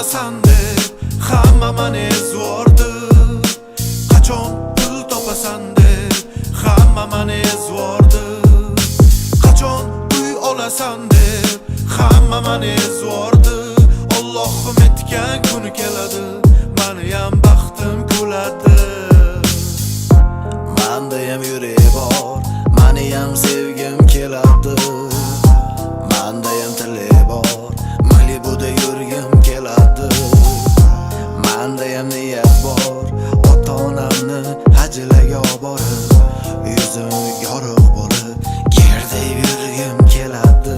uylanasan deb hamma mani ezvordi. Qachon pul topasan deb hamma mani ezvordi. Qachon uy olasan deb hamma mani ezvordi. Allohim etgan kuni keladi, meni ham baxtim kuladi. Mendayam yurek bor, meni ham sevgim keladi. Mendayam tili bor, Malibuda yurgim keladi. Mendayam niyat bor, ota-onamni hajlaga borib, yuzim yorug' bo'lib, gerdayib yurgim keladi.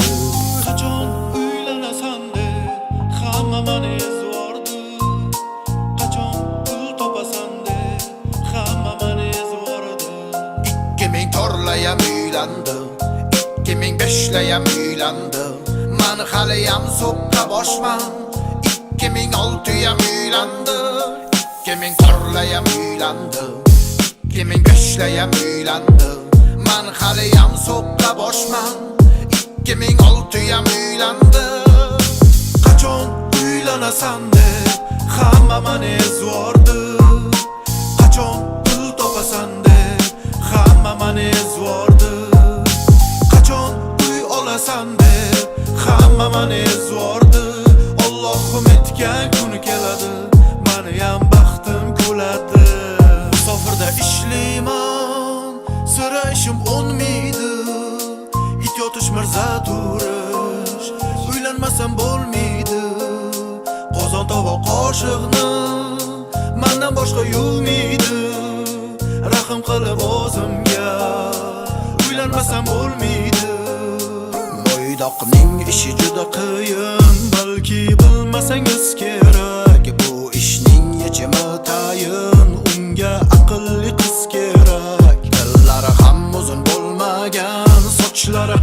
Qachon uylanasan deb hamma mani ezvordi. Qachon pul topasan deb hamma mani ezvordi. 2000 torlayam uylandi, 2005layam uylandi. Men haliyam so'qqa boshman. 2006yam uylandi, 2000 torlayam uylandi, 2005layam uylandi. Men haliyam so'qqa boshman. 2006yam uylandi. Qachon uylanasan deb hamma mani ezvordi. Qachon pul topasan deb hamma mani ezvordi. Qachon uy olasan deb hamma mani ezvordi. Allohim etgan kuni keladi, meni ham baxtim kuladi. Musofirda ishlayman, sira ishim o'nmaydi. It yotish mirza turish, uylanmasam bo'lmaydi. Qozon tovoq qoshiqni mendan boshqa yuvmaydi. Rahim qilib o'zimga, uylanmasam bo'lmaydi. Mo'ydoqning ishi juda qiyin, balki bilmasangiz kerak. Bu ishning yechimi tayin, unga aqlli qiz kerak. Tillari ham uzun bo'lmagan, sochlari